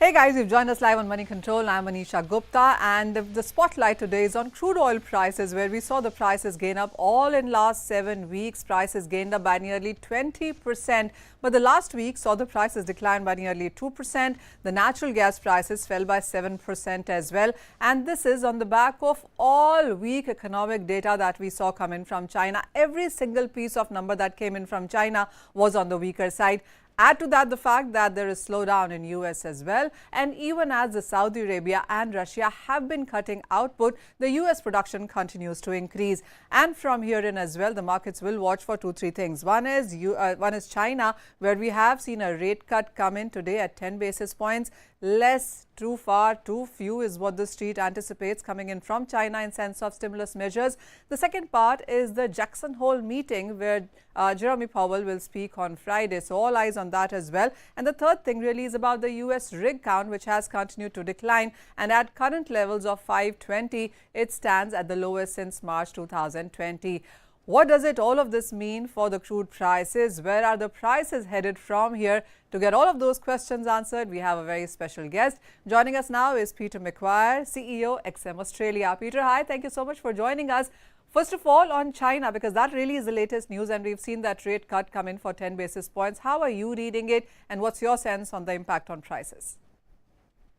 Hey guys, you've joined us live on Moneycontrol. I'm Manisha Gupta, and the spotlight today is on crude oil prices, where we saw the prices gain up all in last 7 weeks. Prices gained up by nearly 20%, but the last week saw the prices decline by nearly 2%. The natural gas prices fell by 7% as well, and this is on the back of all weak economic data that we saw come in from China. Every single piece of number that came in from China was on the weaker side. Add to that the fact that there is slowdown in US as well, and even as the Saudi Arabia and Russia have been cutting output, the US production continues to increase. And from here in as well, the markets will watch for 2-3 things. One is China, where we have seen a rate cut come in today at 10 basis points. Less, too far, too few is what the street anticipates coming in from China in sense of stimulus measures. The second part is the Jackson Hole meeting, where Jerome Powell will speak on Friday. So all eyes on that as well. And the third thing really is about the US rig count, which has continued to decline. And at current levels of 520, it stands at the lowest since March 2020. What does all of this mean for the crude prices? Where are the prices headed from here? To get all of those questions answered, we have a very special guest. Joining us now is Peter McGuire, CEO, XM Australia. Peter, hi. Thank you so much for joining us. First of all, on China, because that really is the latest news, and we've seen that rate cut come in for 10 basis points. How are you reading it, and what's your sense on the impact on prices?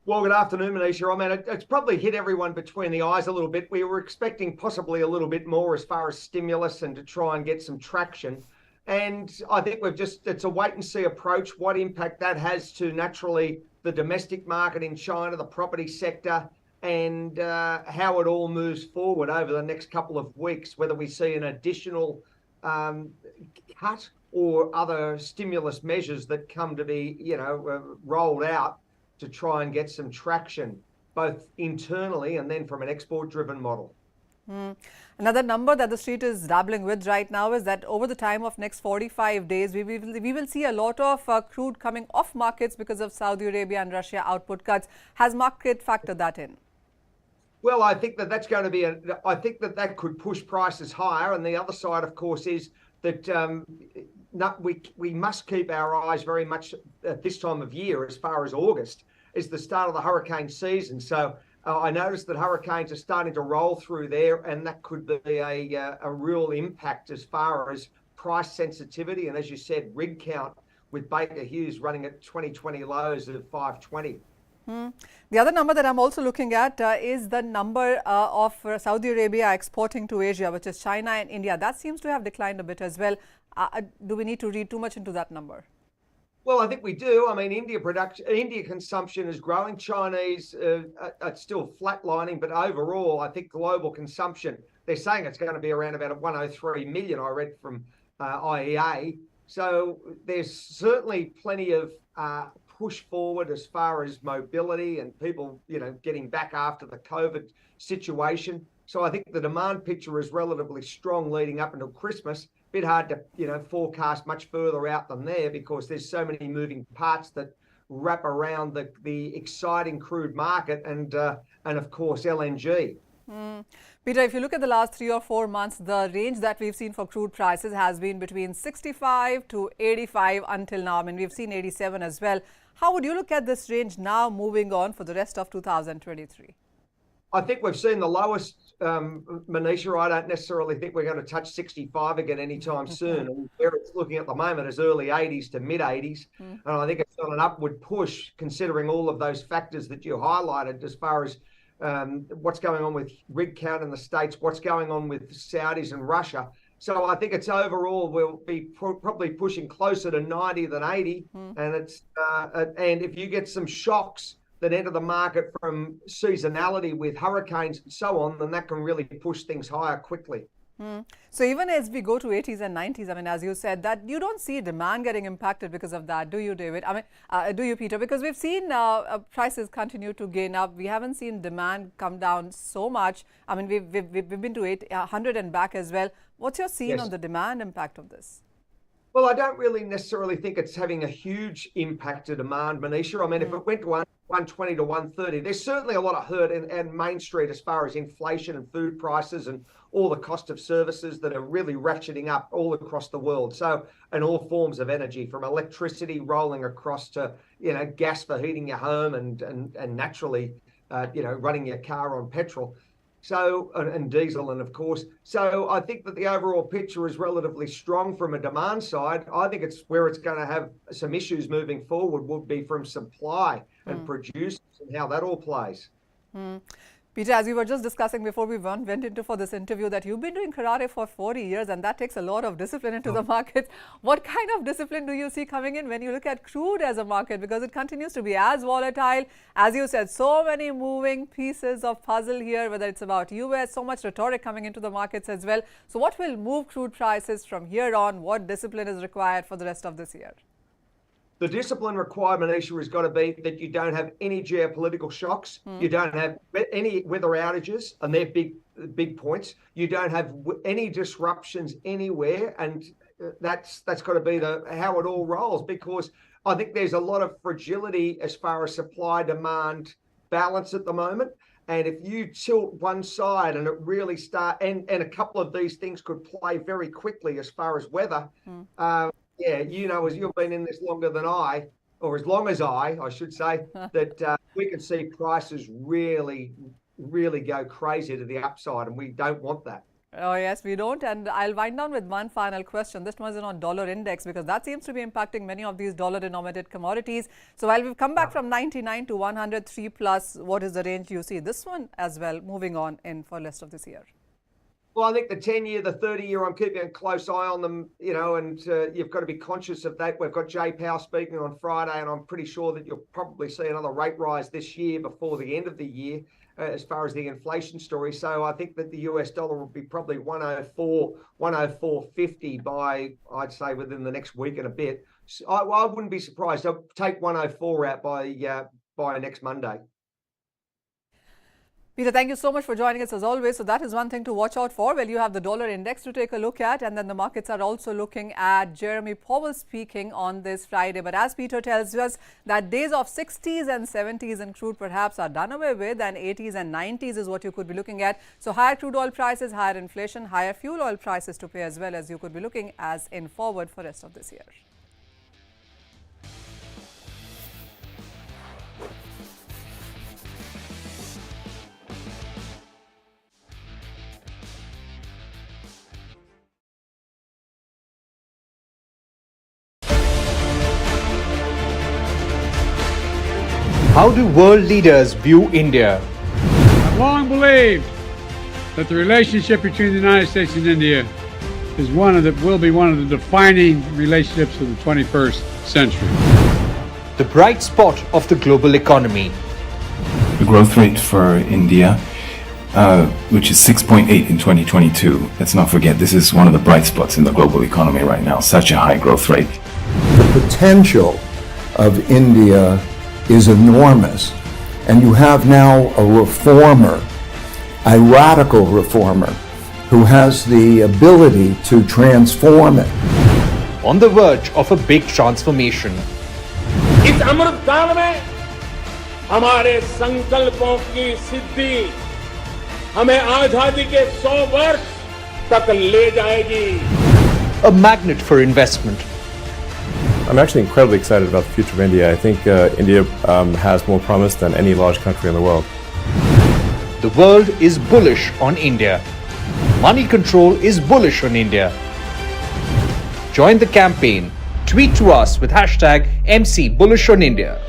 Well, good afternoon, Manisha. I mean, it's probably hit everyone between the eyes a little bit. We were expecting possibly a little bit more as far as stimulus and to try and get some traction. And I think it's a wait and see approach, what impact that has to naturally the domestic market in China, the property sector, and how it all moves forward over the next couple of weeks, whether we see an additional cut or other stimulus measures that come to be, rolled out to try and get some traction, both internally and then from an export-driven model. Another number that the street is dabbling with right now is that over the time of next 45 days, we will see a lot of crude coming off markets because of Saudi Arabia and Russia output cuts. Has market factored that in? Well, I think that's going to be I think that could push prices higher. And the other side, of course, is that we must keep our eyes very much at this time of year, as far as August, is the start of the hurricane season. So I noticed that hurricanes are starting to roll through there, and that could be a real impact as far as price sensitivity. And as you said, rig count with Baker Hughes running at 2020 lows of 520. The other number that I'm also looking at is the number of Saudi Arabia exporting to Asia, which is China and India. That seems to have declined a bit as well. Do we need to read too much into that number? Well, I think we do. I mean, India consumption is growing. Chinese are still flatlining, but overall, I think global consumption, they're saying it's going to be around about 103 million, I read from IEA. So there's certainly plenty of push forward as far as mobility and people, getting back after the COVID situation. So I think the demand picture is relatively strong leading up until Christmas. Bit hard to, forecast much further out than there because there's so many moving parts that wrap around the exciting crude market and of course LNG. Peter, if you look at the last 3 or 4 months, the range that we've seen for crude prices has been between 65 to 85 until now. I mean, we've seen 87 as well. How would you look at this range now moving on for the rest of 2023? I think we've seen the lowest, Manisha. I don't necessarily think we're going to touch 65 again anytime soon. And where it's looking at the moment is early 80s to mid 80s. And I think it's on an upward push, considering all of those factors that you highlighted as far as what's going on with rig count in the States, what's going on with Saudis and Russia. So I think it's overall we'll be probably pushing closer to 90 than 80. And and if you get some shocks that enter the market from seasonality with hurricanes and so on, then that can really push things higher quickly. So even as we go to 80s and 90s, I mean, as you said, that you don't see demand getting impacted because of that, do you, David? I mean, do you, Peter? Because we've seen prices continue to gain up. We haven't seen demand come down so much. I mean, we've been to 100 and back as well. What's your scene on the demand impact of this? Well, I don't really necessarily think it's having a huge impact to demand, Manisha. I mean, if it went to 120 to 130, there's certainly a lot of hurt in Main Street as far as inflation and food prices and all the cost of services that are really ratcheting up all across the world. So, and all forms of energy, from electricity rolling across to, gas for heating your home and naturally, running your car on petrol. So, and diesel, and of course. So I think that the overall picture is relatively strong from a demand side. I think it's where it's going to have some issues moving forward would be from supply and producers and how that all plays. Peter, as we were just discussing before we went into for this interview, that you've been doing karate for 40 years and that takes a lot of discipline into the markets. What kind of discipline do you see coming in when you look at crude as a market? Because it continues to be as volatile. As you said, so many moving pieces of puzzle here, whether it's about US, so much rhetoric coming into the markets as well. So what will move crude prices from here on? What discipline is required for the rest of this year? The discipline requirement issue has got to be that you don't have any geopolitical shocks. You don't have any weather outages, and they're big points. You don't have any disruptions anywhere, and that's got to be how it all rolls, because I think there's a lot of fragility as far as supply demand balance at the moment. And if you tilt one side and it really and a couple of these things could play very quickly as far as weather. Yeah, as you've been in this longer than I, or as long as I should say, that we can see prices really, really go crazy to the upside, and we don't want that. Oh, yes, we don't. And I'll wind down with one final question. This one is on dollar index, because that seems to be impacting many of these dollar-denominated commodities. So while we've come back from 99 to 103 plus, what is the range you see this one as well moving on in for the rest of this year? Well, I think the 10-year, the 30-year, I'm keeping a close eye on them, and you've got to be conscious of that. We've got Jay Powell speaking on Friday, and I'm pretty sure that you'll probably see another rate rise this year before the end of the year as far as the inflation story. So I think that the US dollar will be probably 104, 104.50 by, I'd say, within the next week and a bit. So I wouldn't be surprised. I'll take 104 out by next Monday. Peter, thank you so much for joining us as always. So that is one thing to watch out for. Well, you have the dollar index to take a look at, and then the markets are also looking at Jeremy Powell speaking on this Friday. But as Peter tells us, that days of 60s and 70s in crude perhaps are done away with, and 80s and 90s is what you could be looking at. So higher crude oil prices, higher inflation, higher fuel oil prices to pay as well, as you could be looking as in forward for rest of this year. How do world leaders view India? I've long believed that the relationship between the United States and India is will be one of the defining relationships of the 21st century. The bright spot of the global economy. The growth rate for India, which is 6.8 in 2022. Let's not forget, this is one of the bright spots in the global economy right now, such a high growth rate. The potential of India is enormous, and you have now a reformer, a radical reformer, who has the ability to transform it. On the verge of a big transformation. इस अमृत काल में हमारे संकल्पों की सिद्धि हमें आजादी के 100 वर्ष तक ले जाएगी. A magnet for investment. I'm actually incredibly excited about the future of India. I think India has more promise than any large country in the world. The world is bullish on India. Moneycontrol is bullish on India. Join the campaign. Tweet to us with #MC Bullish on India.